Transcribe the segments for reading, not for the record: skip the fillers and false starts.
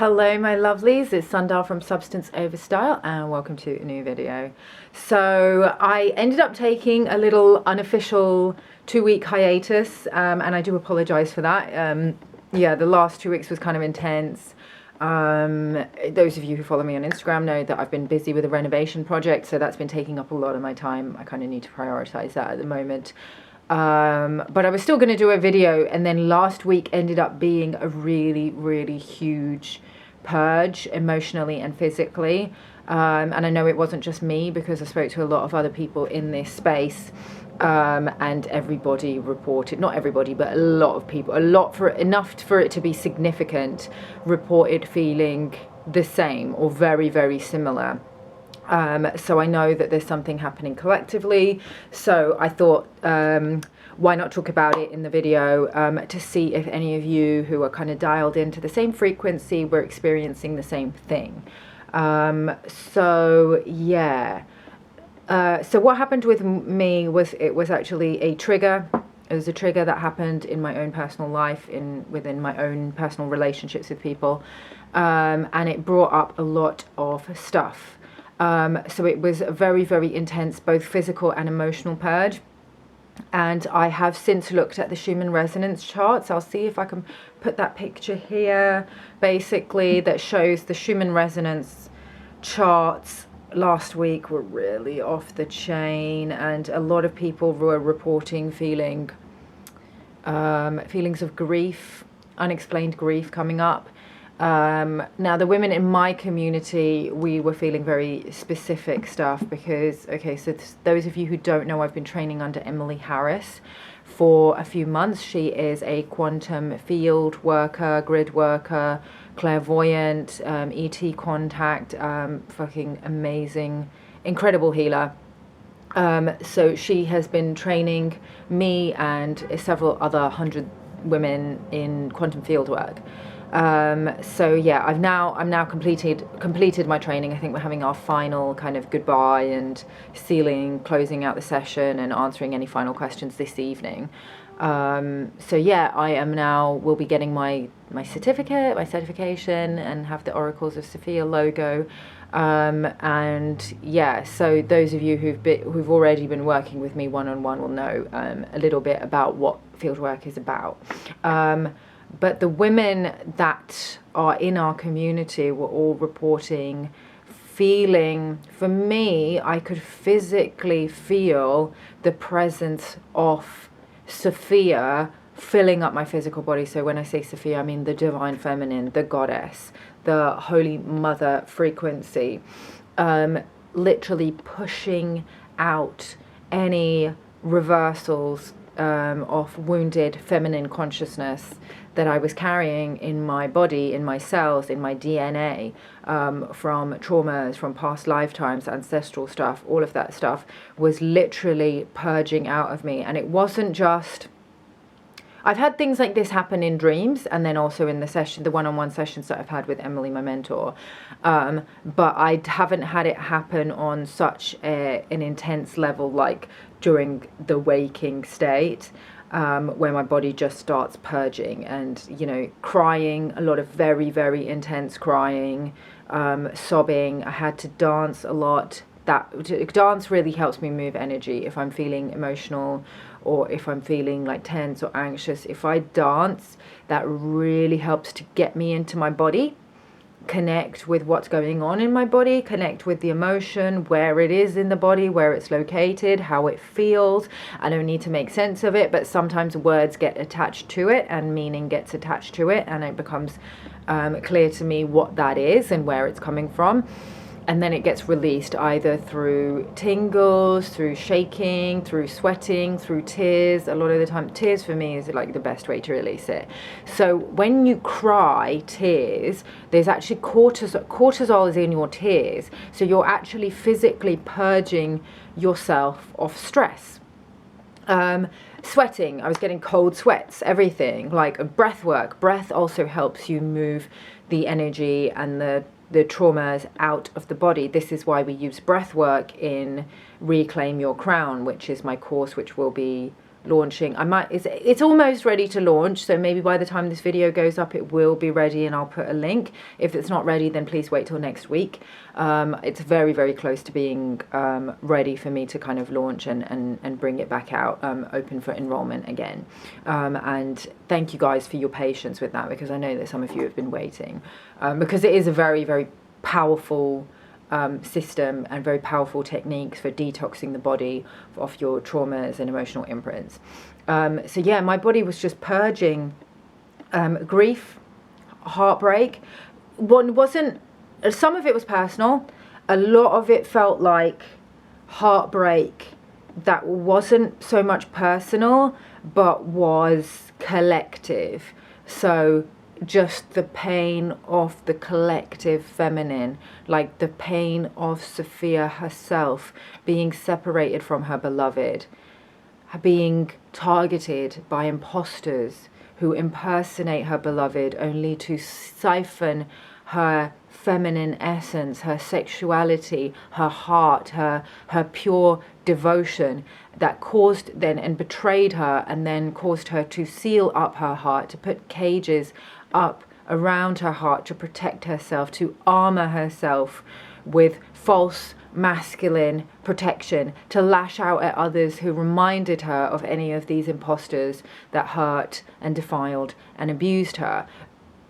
Hello my lovelies, it's Sundial from Substance Over Style and welcome to a new video. So I ended up taking a little unofficial 2-week hiatus and I do apologise for that. Yeah, the last 2 weeks was kind of intense. Those of you who follow me on Instagram know that I've been busy with a renovation project, so that's been taking up a lot of my time. I kind of need to prioritise that at the moment. But I was still going to do a video, and then last week ended up being a really huge purge emotionally and physically. And I know it wasn't just me because I spoke to a lot of other people in this space, and everybody reported, not everybody, but a lot of people, enough for it to be significant, reported feeling the same or very similar. So I know that there's something happening collectively, so I thought why not talk about it in the video to see if any of you who are kind of dialed into the same frequency were experiencing the same thing. So yeah, so what happened with me was it was actually a trigger. It was a trigger that happened in my own personal life, within my own personal relationships with people, and it brought up a lot of stuff. So it was a very intense, both physical and emotional purge. And I have since looked at the Schumann resonance charts. I'll see if I can put that picture here, basically, that shows the Schumann resonance charts last week were really off the chain. And a lot of people were reporting feelings of grief, unexplained grief coming up. Now the women in my community, we were feeling very specific stuff because, okay, so those of you who don't know, I've been training under Emily Harris for a few months. She is a quantum field worker, grid worker, clairvoyant, ET contact, fucking amazing, incredible healer. So she has been training me and several other 100 women in quantum field work. So yeah, I'm now completed my training. I think we're having our final kind of goodbye and closing out the session and answering any final questions this evening. So yeah, will be getting my certification and have the Oracles of Sophia logo. And yeah, so those of you who've already been working with me one-on-one will know a little bit about what fieldwork is about. But the women that are in our community were all reporting feeling, for me, I could physically feel the presence of Sophia filling up my physical body. So when I say Sophia, I mean the divine feminine, the goddess, the holy mother frequency, literally pushing out any reversals of wounded feminine consciousness that I was carrying in my body, in my cells, in my DNA, from traumas, from past lifetimes, ancestral stuff. All of that stuff was literally purging out of me. And it wasn't just, I've had things like this happen in dreams and then also in the one-on-one sessions that I've had with Emily, my mentor. But I haven't had it happen on such an intense level, like during the waking state, where my body just starts purging and, you know, crying, a lot of very intense crying, sobbing. I had to dance a lot. Dance really helps me move energy if I'm feeling emotional or if I'm feeling like tense or anxious. If I dance, that really helps to get me into my body, connect with what's going on in my body, connect with the emotion, where it is in the body, where it's located, how it feels. I don't need to make sense of it, but sometimes words get attached to it and meaning gets attached to it, and it becomes clear to me what that is and where it's coming from. And then it gets released either through tingles, through shaking, through sweating, through tears. A lot of the time, tears for me is like the best way to release it. So when you cry tears, there's actually cortisol is in your tears. So you're actually physically purging yourself of stress. Sweating, I was getting cold sweats, everything, like breath work. Breath also helps you move the energy and the traumas out of the body. This is why we use breath work in Reclaim Your Crown, which is my course, which will be launching. It's almost ready to launch, so maybe by the time this video goes up it will be ready, and I'll put a link. If it's not ready, then please wait till next week. It's very, very close to being ready for me to kind of launch and bring it back out, open for enrollment again. And thank you guys for your patience with that, because I know that some of you have been waiting, because it is a very, very powerful system and very powerful techniques for detoxing the body of your traumas and emotional imprints. So yeah, my body was just purging grief, heartbreak. Some of it was personal. A lot of it felt like heartbreak that wasn't so much personal but was collective. So just the pain of the collective feminine, like the pain of Sophia herself being separated from her beloved, being targeted by imposters who impersonate her beloved only to siphon her feminine essence, her sexuality, her heart, her pure devotion, that caused then and betrayed her, and then caused her to seal up her heart, to put cages up around her heart to protect herself, to armor herself with false masculine protection, to lash out at others who reminded her of any of these imposters that hurt and defiled and abused her.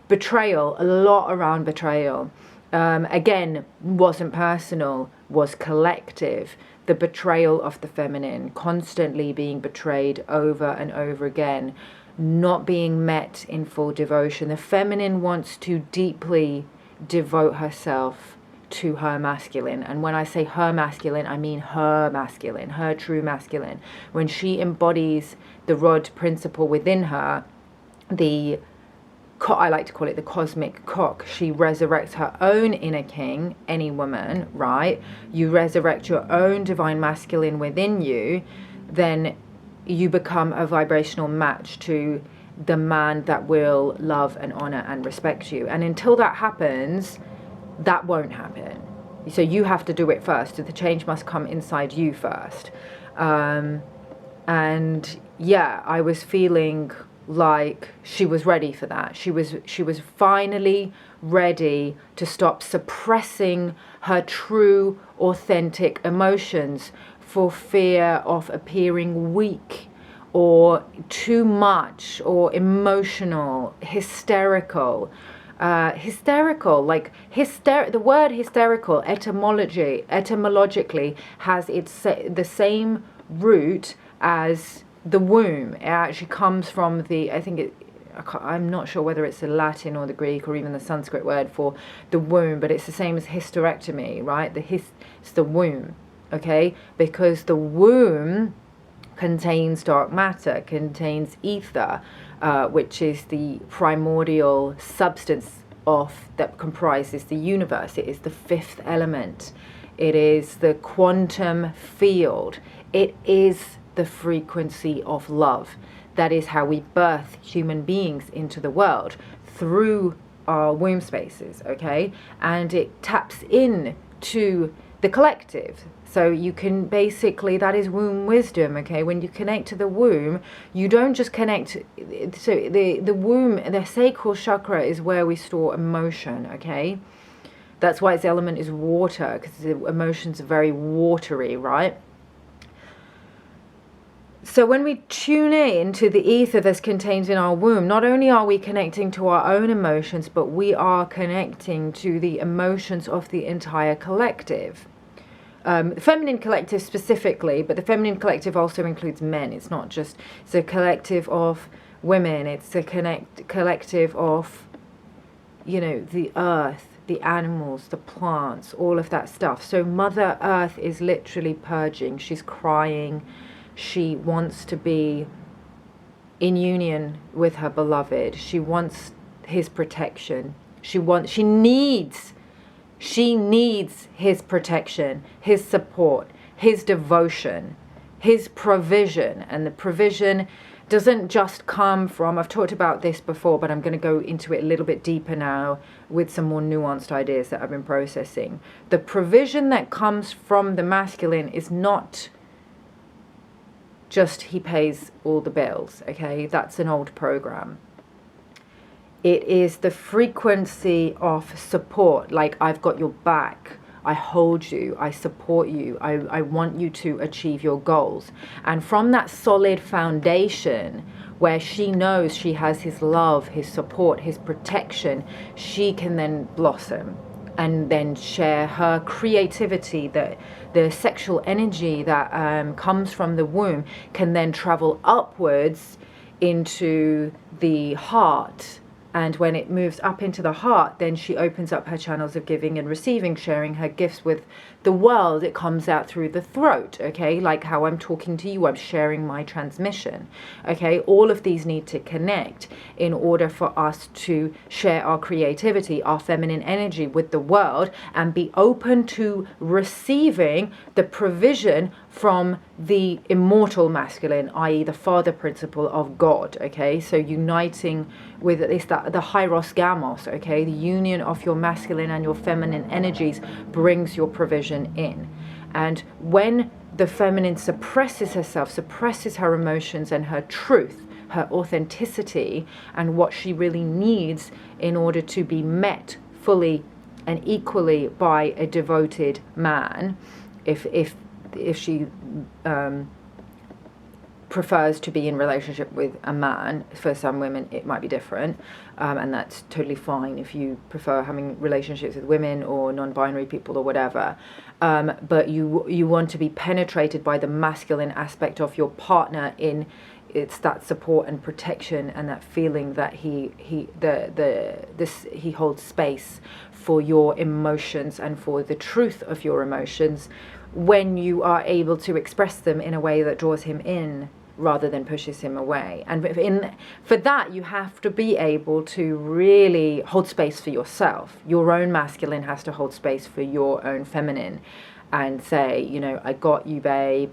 Betrayal, a lot around betrayal. Again, wasn't personal, was collective. The betrayal of the feminine, constantly being betrayed over and over again, not being met in full devotion. The feminine wants to deeply devote herself to her masculine. And when I say her masculine, I mean her masculine, her true masculine. When she embodies the rod principle within her, I like to call it the cosmic cock. She resurrects her own inner king, any woman, right? You resurrect your own divine masculine within you, then you become a vibrational match to the man that will love and honor and respect you. And until that happens, that won't happen. So you have to do it first. So the change must come inside you first. And yeah, I was feeling like she was ready for that. She was finally ready to stop suppressing her true, authentic emotions for fear of appearing weak or too much or emotional, hysterical. The word hysterical etymologically has the same root as the womb. It actually comes from I'm not sure whether it's the Latin or the Greek or even the Sanskrit word for the womb, but it's the same as hysterectomy, right? It's the womb, okay? Because the womb contains dark matter, contains ether, which is the primordial substance that comprises the universe. It is the fifth element. It is the quantum field. It is the frequency of love. That is how we birth human beings into the world, through our womb spaces, okay? And it taps in to the collective. So you can basically, that is womb wisdom, okay? When you connect to the womb, you don't just connect. So the womb, the sacral chakra is where we store emotion, okay? That's why its element is water, because the emotions are very watery, right? So when we tune in to the ether that's contained in our womb, not only are we connecting to our own emotions, but we are connecting to the emotions of the entire collective. The feminine collective specifically, but the feminine collective also includes men. It's not just, it's a collective of women. It's a collective of, the earth, the animals, the plants, all of that stuff. So Mother Earth is literally purging. She's crying. She wants to be in union with her beloved. She wants his protection. She needs his protection, his support, his devotion, his provision. And the provision doesn't just come from, I've talked about this before, but I'm going to go into it a little bit deeper now with some more nuanced ideas that I've been processing. The provision that comes from the masculine is not just he pays all the bills, okay? That's an old program. It is the frequency of support, like I've got your back, I hold you, I support you, I want you to achieve your goals. And from that solid foundation where she knows she has his love, his support, his protection, she can then blossom and then share her creativity, that the sexual energy that comes from the womb can then travel upwards into the heart. And when it moves up into the heart, then she opens up her channels of giving and receiving, sharing her gifts with the world. It comes out through the throat, okay? Like how I'm talking to you, I'm sharing my transmission, okay? All of these need to connect in order for us to share our creativity, our feminine energy with the world, and be open to receiving the provision from the immortal masculine, i.e. the father principle of God, okay? So uniting with at least that, the Hyros Gamos, okay? The union of your masculine and your feminine energies brings your provision in. And when the feminine suppresses herself, suppresses her emotions and her truth, her authenticity, and what she really needs in order to be met fully and equally by a devoted man, if she prefers to be in relationship with a man. For some women it might be different, and that's totally fine if you prefer having relationships with women or non-binary people or whatever, but you want to be penetrated by the masculine aspect of your partner. In it's that support and protection and that feeling that he holds space for your emotions and for the truth of your emotions, when you are able to express them in a way that draws him in rather than pushes him away. And for that, you have to be able to really hold space for yourself. Your own masculine has to hold space for your own feminine and say, you know, I got you, babe.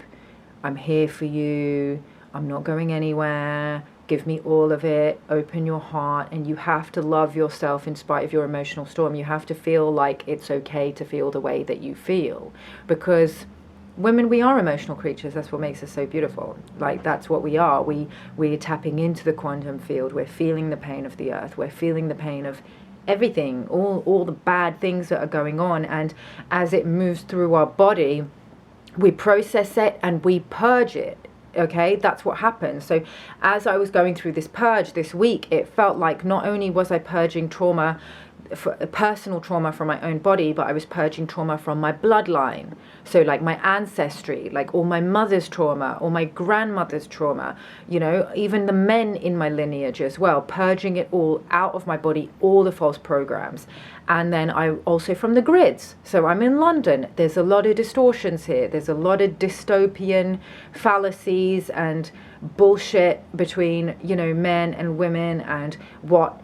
I'm here for you. I'm not going anywhere. Give me all of it. Open your heart. And you have to love yourself in spite of your emotional storm. You have to feel like it's okay to feel the way that you feel, because women, we are emotional creatures. That's what makes us so beautiful. Like, that's what we are. We're tapping into the quantum field. We're feeling the pain of the earth. We're feeling the pain of everything, all the bad things that are going on. And as it moves through our body, we process it and we purge it. Okay, that's what happens. So as I was going through this purge this week, it felt like not only was I purging trauma, personal trauma from my own body, but I was purging trauma from my bloodline. So like my ancestry, like all my mother's trauma, all my grandmother's trauma, you know, even the men in my lineage as well, purging it all out of my body, all the false programs. And then I also from the grids. So I'm in London. There's a lot of distortions here. There's a lot of dystopian fallacies and bullshit between, you know, men and women, and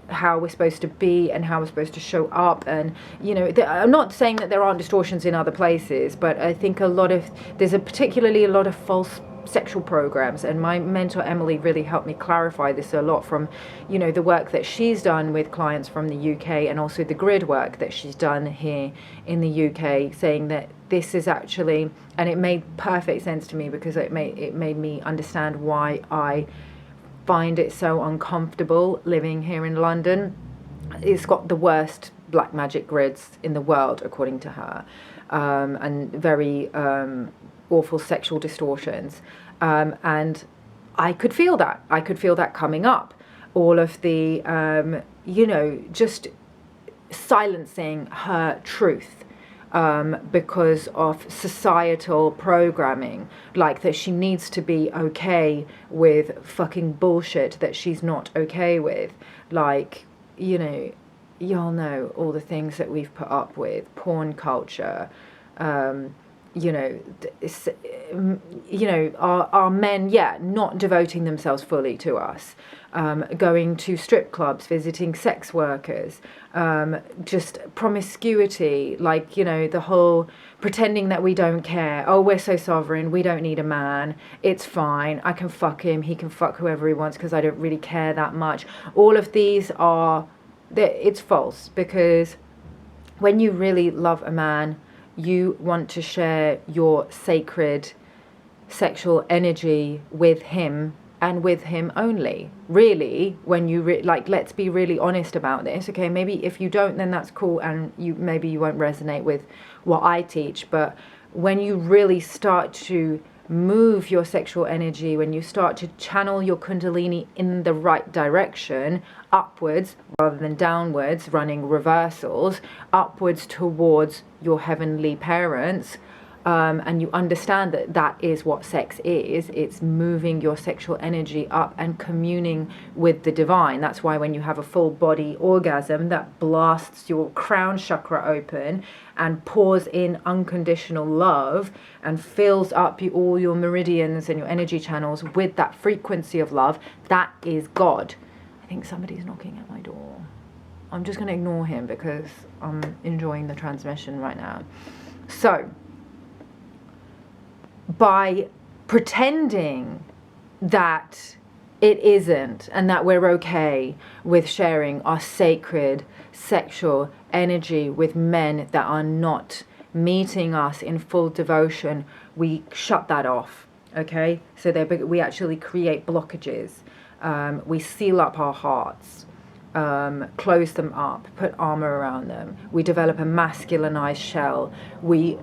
how we're supposed to be and how we're supposed to show up. And, you know, I'm not saying that there aren't distortions in other places, but I think there's particularly a lot of false sexual programs, and my mentor Emily really helped me clarify this a lot from, you know, the work that she's done with clients from the UK, and also the grid work that she's done here in the UK, saying that this is actually, and it made perfect sense to me, because it made me understand why I find it so uncomfortable living here in London. It's got the worst black magic grids in the world, according to her, and very awful sexual distortions, and I could feel that coming up, all of the you know, just silencing her truth, because of societal programming, like that she needs to be okay with fucking bullshit that she's not okay with, like, you know, y'all know all the things that we've put up with, porn culture, you know, our men, not devoting themselves fully to us, going to strip clubs, visiting sex workers, just promiscuity, like, you know, the whole pretending that we don't care. Oh, we're so sovereign, we don't need a man, it's fine, I can fuck him, he can fuck whoever he wants because I don't really care that much. All of these it's false, because when you really love a man, you want to share your sacred sexual energy with him and with him only. Really, when you like, let's be really honest about this. Okay, maybe if you don't, then that's cool, and maybe you won't resonate with what I teach. But when you really start to move your sexual energy, when you start to channel your kundalini in the right direction, upwards rather than downwards, running reversals, upwards towards your heavenly parents, and you understand that that is what sex is. It's moving your sexual energy up and communing with the divine. That's why when you have a full body orgasm, that blasts your crown chakra open and pours in unconditional love and fills up all your meridians and your energy channels with that frequency of love. That is God. I think somebody's knocking at my door. I'm just going to ignore him because I'm enjoying the transmission right now. So, by pretending that it isn't and that we're okay with sharing our sacred sexual energy with men that are not meeting us in full devotion, we shut that off. Okay, so we actually create blockages. We seal up our hearts, close them up, put armor around them. We develop a masculinized shell. We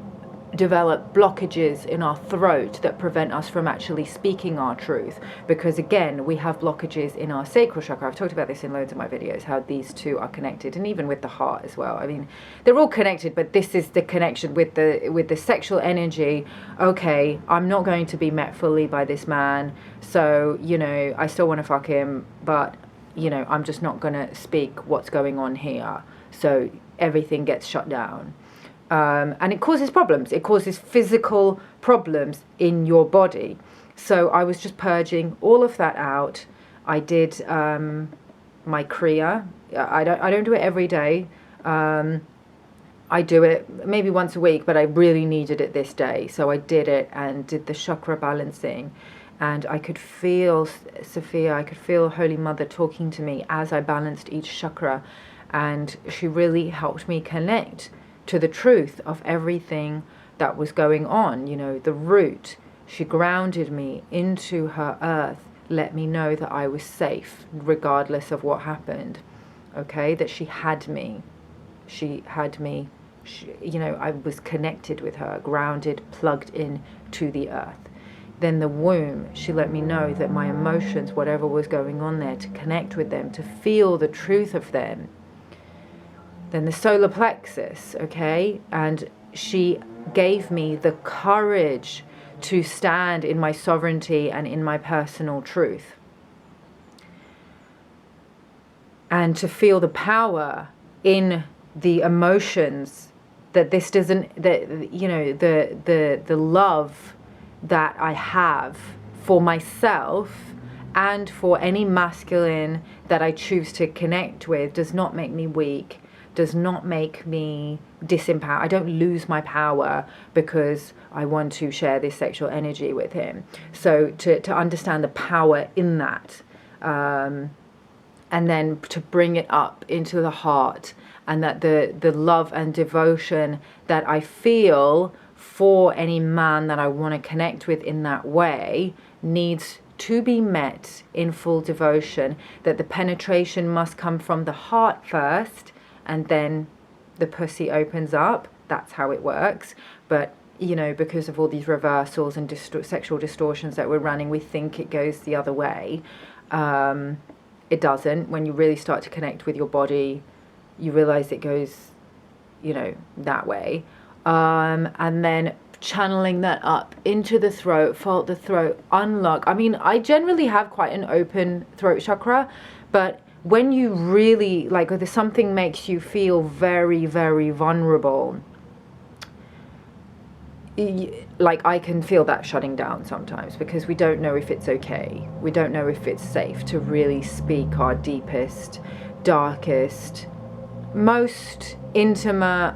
develop blockages in our throat that prevent us from actually speaking our truth, because again, we have blockages in our sacral chakra. I've talked about this in loads of my videos, how these two are connected, and even with the heart as well. I mean, they're all connected, but this is the connection with the sexual energy. Okay, I'm not going to be met fully by this man, so you know, I still want to fuck him, but you know, I'm just not going to speak what's going on here, so everything gets shut down. And it causes problems. It causes physical problems in your body. So I was just purging all of that out. I did my Kriya. I don't do it every day. I do it maybe once a week, but I really needed it this day. So I did it and did the chakra balancing. And I could feel Sophia, I could feel Holy Mother talking to me as I balanced each chakra. And she really helped me connect to the truth of everything that was going on, you know, the root. She grounded me into her earth, let me know that I was safe regardless of what happened, okay, that she had me, you know, I was connected with her, grounded, plugged in to the earth. Then the womb, she let me know that my emotions, whatever was going on there, to connect with them, to feel the truth of them. Then the solar plexus, okay, and she gave me the courage to stand in my sovereignty and in my personal truth, and to feel the power in the emotions, that this doesn't, that, you know, the love that I have for myself and for any masculine that I choose to connect with does not make me weak, does not make me disempowered. I don't lose my power because I want to share this sexual energy with him. So to understand the power in that, and then to bring it up into the heart, and that the love and devotion that I feel for any man that I want to connect with in that way needs to be met in full devotion, that the penetration must come from the heart first, and then the pussy opens up. That's how it works. But, you know, because of all these reversals and sexual distortions that we're running, we think it goes the other way. It doesn't. When you really start to connect with your body, you realize it goes, you know, that way. And then channeling that up into the throat, felt the throat unlock. I mean, I generally have quite an open throat chakra, but when you really, like, if something makes you feel very, very vulnerable, like, I can feel that shutting down sometimes, because we don't know if it's okay. We don't know if it's safe to really speak our deepest, darkest, most intimate,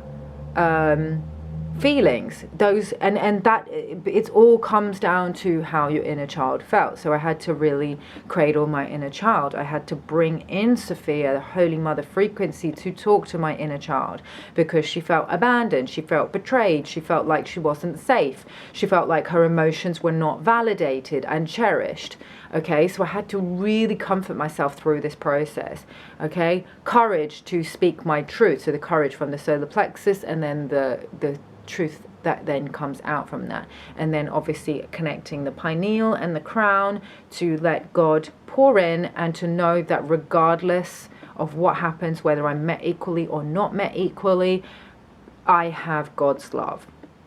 feelings, those, and that it all comes down to how your inner child felt. So I had to really cradle my inner child. I had to bring in Sophia, the Holy Mother frequency, to talk to my inner child, because she felt abandoned, she felt betrayed, she felt like she wasn't safe, she felt like her emotions were not validated and cherished. Okay, so I had to really comfort myself through this process. Okay, courage to speak my truth, so the courage from the solar plexus, and then the truth that then comes out from that, and then obviously connecting the pineal and the crown to let God pour in, and to know that regardless of what happens, whether I'm met equally or not met equally, I have God's love.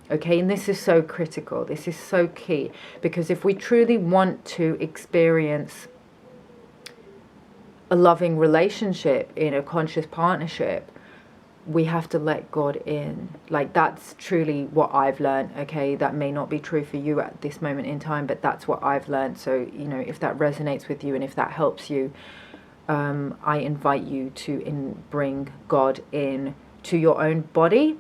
Okay, and this is so critical, this is so key, because if we truly want to experience a loving relationship in a conscious partnership, we have to let God in. Like, that's truly what I've learned. Okay, that may not be true for you at this moment in time, but that's what I've learned. So, you know, if that resonates with you and if that helps you, I invite you to bring God in to your own body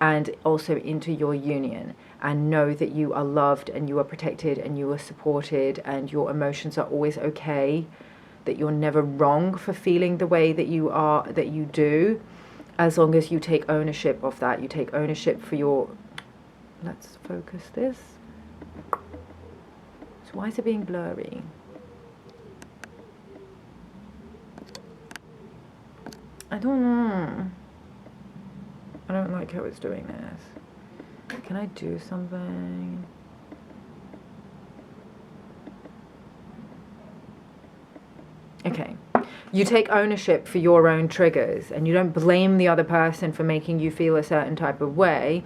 and also into your union, and know that you are loved and you are protected and you are supported and your emotions are always okay, that you're never wrong for feeling the way that you are, that you do, as long as you take ownership of that. You take ownership for your, let's focus this. So why is it being blurry? I don't know. I don't like how it's doing this. Can I do something? Okay. You take ownership for your own triggers, and you don't blame the other person for making you feel a certain type of way.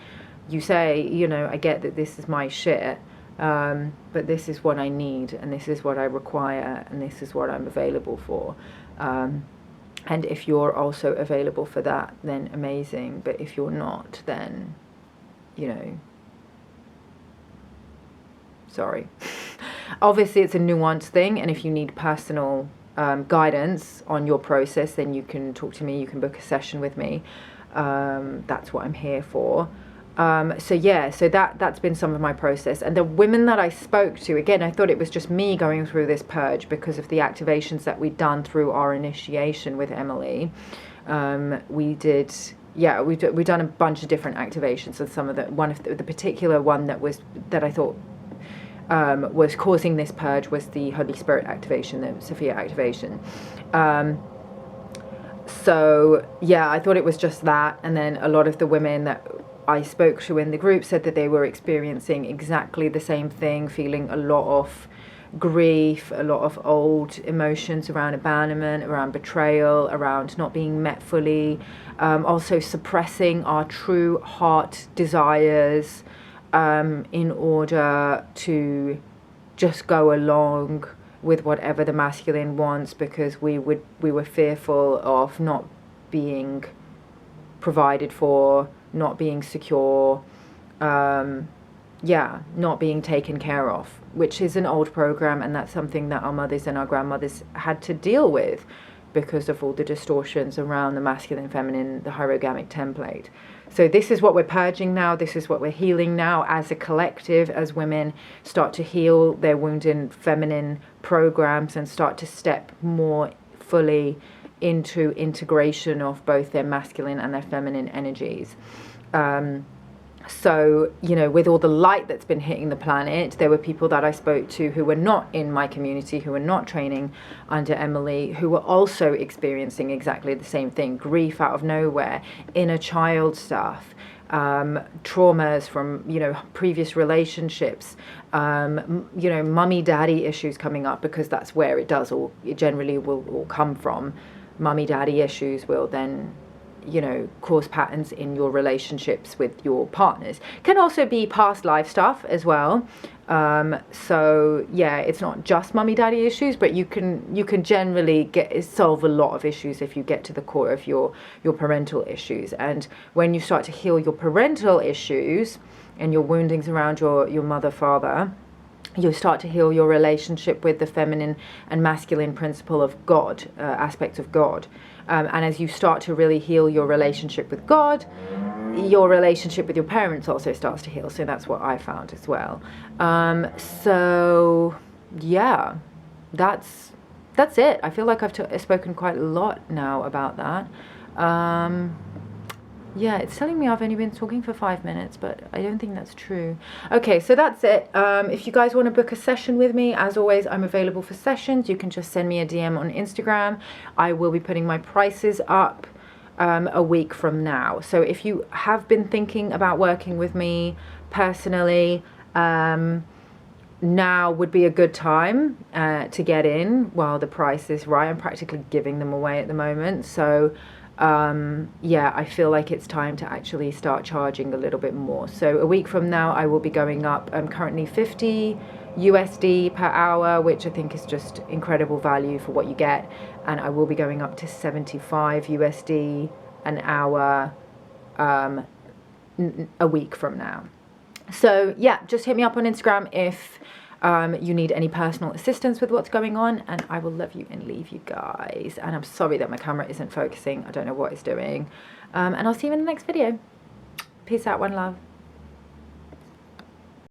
You say, you know, I get that this is my shit, but this is what I need, and this is what I require, and this is what I'm available for. And if you're also available for that, then amazing. But if you're not, then, you know, sorry. Obviously, it's a nuanced thing, and if you need personal guidance on your process, then you can talk to me, you can book a session with me. That's what I'm here for. So yeah, so that's been some of my process. And the women that I spoke to, again, I thought it was just me going through this purge because of the activations that we'd done through our initiation with Emily. We've done a bunch of different activations, and some of the particular one that I thought was causing this purge was the Holy Spirit activation, the Sophia activation. So yeah, I thought it was just that. And then a lot of the women that I spoke to in the group said that they were experiencing exactly the same thing, feeling a lot of grief, a lot of old emotions around abandonment, around betrayal, around not being met fully, also suppressing our true heart desires, in order to just go along with whatever the masculine wants, because we were fearful of not being provided for, not being secure, not being taken care of, which is an old program, and that's something that our mothers and our grandmothers had to deal with because of all the distortions around the masculine, feminine, the hierogamic template. So this is what we're purging now, this is what we're healing now as a collective, as women start to heal their wounded feminine programs and start to step more fully into integration of both their masculine and their feminine energies. So, you know, with all the light that's been hitting the planet, there were people that I spoke to who were not in my community, who were not training under Emily, who were also experiencing exactly the same thing: grief out of nowhere, inner child stuff, traumas from, you know, previous relationships, you know, mummy daddy issues coming up, because that's where it generally will all come from. Mummy daddy issues will then, you know, cause patterns in your relationships with your partners. Can also be past life stuff as well. So yeah, it's not just mummy daddy issues, but you can generally solve a lot of issues if you get to the core of your parental issues. And when you start to heal your parental issues and your woundings around your mother, father, you start to heal your relationship with the feminine and masculine principle of God, aspect of God. And as you start to really heal your relationship with God, your relationship with your parents also starts to heal. So that's what I found as well. So yeah, that's it. I feel like I've spoken quite a lot now about that. Yeah, it's telling me I've only been talking for 5 minutes, but I don't think that's true. Okay, so that's it. If you guys want to book a session with me, as always, I'm available for sessions. You can just send me a DM on Instagram. I will be putting my prices up a week from now. So if you have been thinking about working with me personally, now would be a good time to get in while the price is right. I'm practically giving them away at the moment. So yeah, I feel like it's time to actually start charging a little bit more. So a week from now, I will be going up. I'm currently 50 USD per hour, which I think is just incredible value for what you get. And I will be going up to 75 USD an hour a week from now. So yeah, just hit me up on Instagram if you need any personal assistance with what's going on, and I will love you and leave you guys. And I'm sorry that my camera isn't focusing. I don't know what it's doing. And I'll see you in the next video. Peace out, one love.